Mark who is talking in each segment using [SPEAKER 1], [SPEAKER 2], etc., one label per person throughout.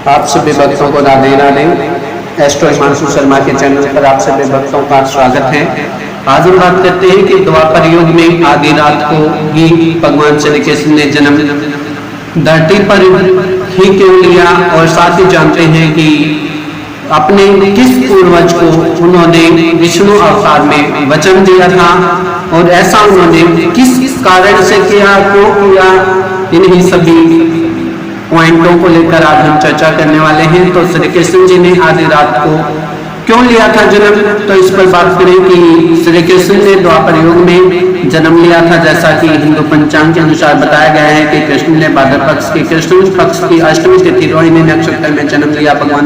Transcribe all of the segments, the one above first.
[SPEAKER 1] आप सभी भक्तों को राधे राधे। एस्ट्रो हिमांशु शर्मा के चैनल पर आप सभी भक्तों का स्वागत है। आज हम बात करते हैं कि द्वापर युग में आधी रात को ही भगवान श्री कृष्ण ने जन्म धरती पर ही क्यों लिया, और साथ ही जानते हैं कि अपने किस पूर्वज को उन्होंने विष्णु अवतार में वचन दिया था और ऐसा उन्होंने किस कारण से किया, क्यों किया। इन्हीं सभी पॉइंटों को लेकर आज हम चर्चा करने वाले हैं। तो श्री कृष्ण जी ने आधी रात को क्यों लिया था जन्म, तो इस पर बात करें कि श्री कृष्ण ने द्वापर युग में जन्म लिया था। जैसा कि हिंदू पंचांग के अनुसार बताया गया है कि कृष्ण ने भाद्र पक्ष की कृष्ण पक्ष की अष्टमी तिथि रोहिणी नक्षत्र में जन्म लिया। भगवान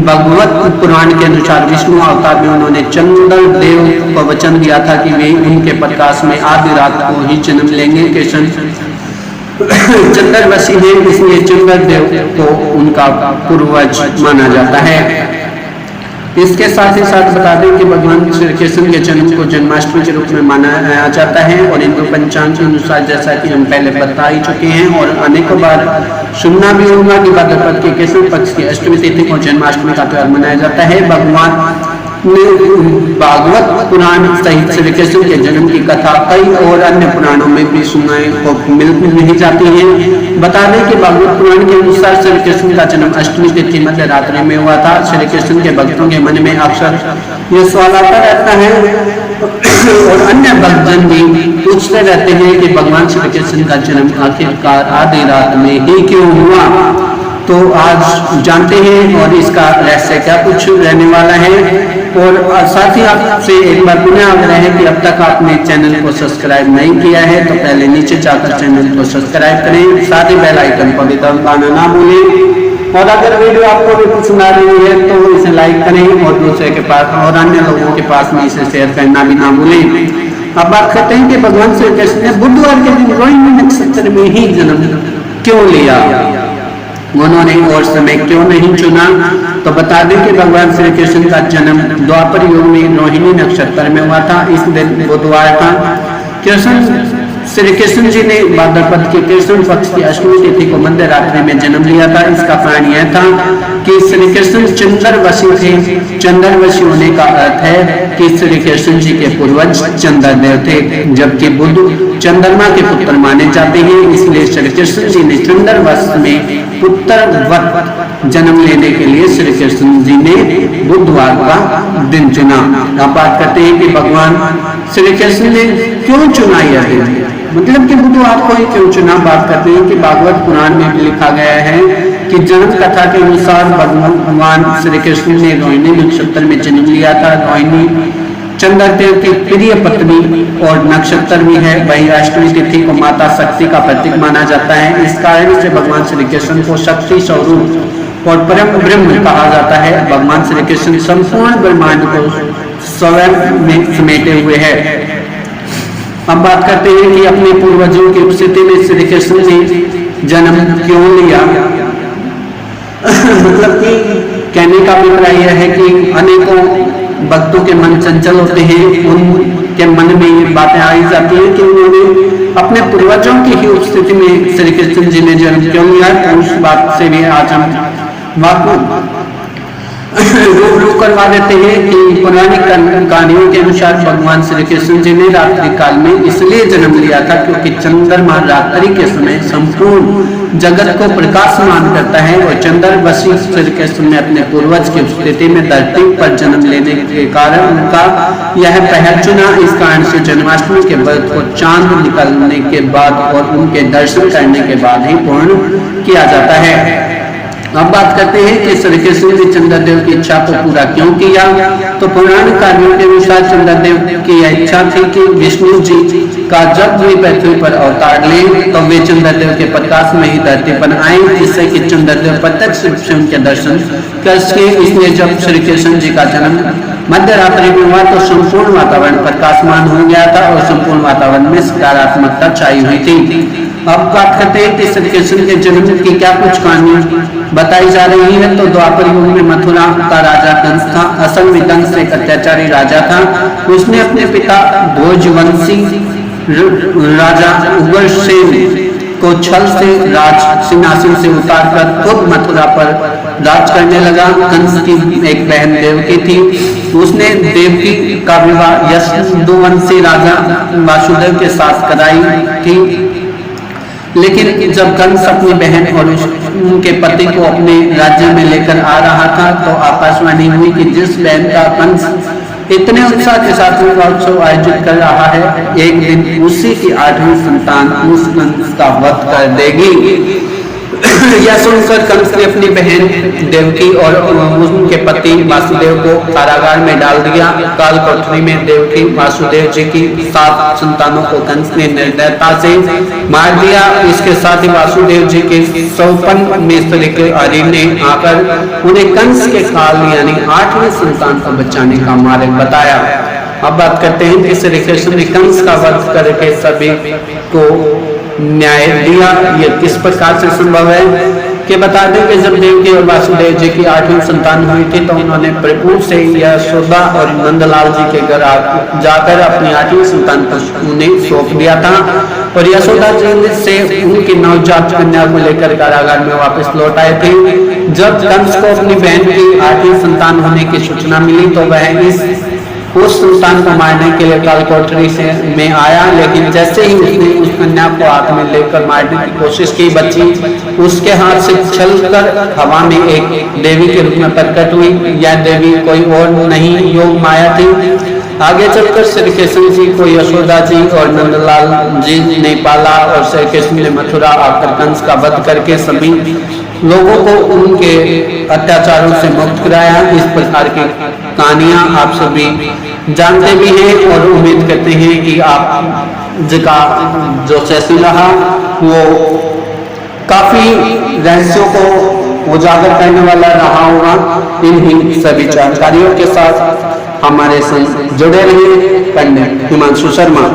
[SPEAKER 1] भगवत पुराण के अनुसार विष्णु अवतार में उन्होंने चंद्र देव को वचन दिया था कि वे उनके प्रकाश में आधी रात को ही जन्म लेंगे। कृष्ण चंद्रवशी है, इसलिए चंद्र देव को उनका पूर्वज माना जाता है। इसके साथ ही साथ बता दें कि भगवान श्री कृष्ण के जन्म को जन्माष्टमी के रूप में मनाया जाता है और हिंदू पंचांग के अनुसार जैसा कि हम पहले बता ही चुके हैं और अनेकों बार सुनना भी होगा कि भाद्र पक्ष की कृष्ण पक्ष की अष्टमी तिथि को जन्माष्टमी का त्योहार मनाया जाता है। भगवान ने भागवत पुराण सहित श्री कृष्ण के जन्म की कथा कई और अन्य पुराणों में भी सुनाई को मिल जाती है। बता दें कि भागवत पुराण के अनुसार श्री कृष्ण का जन्म अष्टमी तिथि मध्य रात्रि में हुआ था। श्री कृष्ण के भक्तों के मन में अक्सर यह सवाल आता रहता है और अन्य भक्तजन भी पूछते रहते हैं कि भगवान श्री कृष्ण का जन्म आखिरकार आधी रात में ही क्यों हुआ। तो आज जानते हैं और इसका रहस्य क्या कुछ रहने वाला है। और साथ ही आपसे एक बार पुनः आग्रह है कि अब तक आपने चैनल को सब्सक्राइब नहीं किया है तो पहले नीचे जाकर चैनल को सब्सक्राइब करें, साथ ही बेल आइकन को भी दबाना ना भूलें। और अगर वीडियो आपको भी पसंद आ रही है तो इसे लाइक करें और दूसरे के पास और अन्य लोगों के पास में इसे शेयर करना भी ना भूलें। अब बात करते हैं कि भगवान श्री कृष्ण ने बुधवार के दिन रोहिणी नक्षत्र में ही जन्म क्यों लिया, उन्होंने और समय क्यों नहीं चुना। तो बता दें कि भगवान श्री कृष्ण का जन्म द्वापर युग में रोहिणी नक्षत्र में हुआ था। इस दिन बुधवार था। श्री कृष्ण जी ने भाद्र पक्ष की कृष्ण पक्ष की अष्टमी तिथि को मध्य रात्रि में जन्म लिया था। इसका कारण यह था कि श्री कृष्ण चंद्रवशी थे। चंद्रवशी होने का अर्थ है कि श्री कृष्ण जी के पूर्वज चंद्रदेव थे, जबकि बुध चंद्रमा के पुत्र माने जाते हैं। इसलिए श्री कृष्ण जी ने चंद्रवश में पुत्रवत जन्म लेने के लिए श्री कृष्ण जी ने बुधवार का दिन चुना। अब बात करते हैं कि भगवान श्री कृष्ण ने क्यों चुना यह दिन, मतलब कि बुधवार को ही क्यों चुना। बात करते हैं कि भागवत पुराण में भी लिखा गया है कि जन्म कथा के अनुसार भगवान श्री कृष्ण ने रोहिणी नक्षत्र में जन्म लिया था। रोहिणी चंद्रदेव की प्रिय पत्नी और नक्षत्र भी है। वही अष्टमी तिथि को माता शक्ति का प्रतीक माना जाता है। इस कारण से भगवान श्री कृष्ण को शक्ति स्वरूप और परम ब्रह्म कहा जाता है। भगवान श्री कृष्ण संपूर्ण ब्रह्मांड को स्वयं में समेटे हुए है। अब बात करते हैं कि अपने पूर्वजों की उपस्थिति में श्री कृष्ण ने जन्म क्यों लिया। मतलब कि कहने का अभिप्राय यह है कि अनेकों भक्तों के मन चंचल होते हैं, उनके मन में ये बातें आई जाती हैं कि उन्होंने अपने पूर्वजों की ही उपस्थिति में श्री कृष्ण जी ने जन्म क्यों लिया। तो उस बात से भी आज हम रूबरू करवा देते हैं कि पौराणिक कहानियों के अनुसार भगवान श्री कृष्ण जी ने रात्रि काल में इसलिए जन्म लिया था क्योंकि चंद्रमा रात्रि के समय संपूर्ण जगत को प्रकाशमान करता है और चंद्रवशी श्री कृष्ण ने अपने पूर्वज की स्थिति में धरती पर जन्म लेने के कारण उनका यह पहल चुना। इस कारण से जन्माष्टमी के व्रत को चांद निकलने के बाद और उनके दर्शन करने के बाद ही पूर्ण किया जाता है। अब बात करते हैं कि श्री कृष्ण ने चंद्रदेव की इच्छा को पूरा क्यों किया। तो पुराण कार्यों के अनुसार चंद्रदेव की यह इच्छा थी कि विष्णु जी का जब वे पृथ्वी पर अवतार ले तो वे चंद्रदेव के प्रकाश में ही धरती पर आए, जिससे कि चंद्रदेव प्रत्यक्ष रूप से उनके दर्शन कर सके। इसलिए जब श्री कृष्ण जी का जन्म मध्य रात्रि में हुआ तो संपूर्ण वातावरण प्रकाशमान हो गया था और संपूर्ण वातावरण में सकारात्मकता छाई हुई थी। अब बात करते हैं कि श्री कृष्ण के जन्म की क्या कुछ कहानी बताई जा रही है। तो द्वापर युग में मथुरा का राजा कंस था। असल में कंस एक अत्याचारी राजा था। उसने अपने पिता भोजवंशी राजा उग्रसेन को छल से राज सिंहासन से उतारकर खुद मथुरा पर राज करने लगा। कंस की एक बहन देवकी थी, उसने देवकी का विवाह यशुवंशी राजा वासुदेव के साथ कराई थी। लेकिन जब कंस अपनी बहन और उनके पति को अपने राज्य में लेकर आ रहा था तो आकाशवाणी हुई कि जिस बहन का कंस इतने उत्साह के साथ उत्सव आयोजित कर रहा है, एक दिन उसी की 8वीं संतान उस कंस का वध कर देगी। यह सुनकर कंस ने अपनी बहन देवकी और उनके पति वासुदेव को कारागार में डाल दिया। काल कोठरी में देवकी वासुदेव जी की 7 संतानों को कंस ने निर्दयता से मार दिया। इसके साथ ही वासुदेव जी के 54 मिस्र के हरि ने आकर उन्हें कंस के काल यानी 8वीं संतान को बचाने का मार्ग बताया। अब बात करते हैं कि श्री कृष्ण ने कंस का वध करके सभी को न्याय दिया। यह किस प्रकार से संभव है कि बता दें कि जब देवकी और वासुदेव जी की 8वीं संतान हुई थी तो उन्होंने प्रभु से यशोदा और नंदलाल जी के घर जाकर अपनी 8वीं संतान को उन्हें सौंप दिया था और यशोदा जी से उनकी नवजात कन्या को लेकर कारागार में वापस लौट आए थे। जब कंस को अपनी बहन की 8वीं संतान होने की सूचना मिली तो वह उस संतान को मारने के लिए काल कोठरी से में आया, लेकिन जैसे ही उसने उस कन्या को हाथ में लेकर मारने की कोशिश की, बच्ची उसके हाथ से छलकर हवा में एक देवी के रूप में प्रकट हुई। यह देवी कोई और नहीं योग माया थी। आगे चलकर श्री कृष्ण जी को यशोदा जी और नंदलाल जी ने पाला और श्री कृष्ण ने मथुरा आकर कंस का वध करके सभी लोगों को उनके अत्याचारों से मुक्त कराया। इस प्रकार की कहानियां आप सभी जानते भी हैं और उम्मीद करते हैं कि आप जिका जो सेशन रहा वो काफी रहस्यों को उजागर करने वाला रहा होगा। इन सभी जानकारियों के साथ हमारे संग जुड़े रहिए। पंडित हिमांशु शर्मा।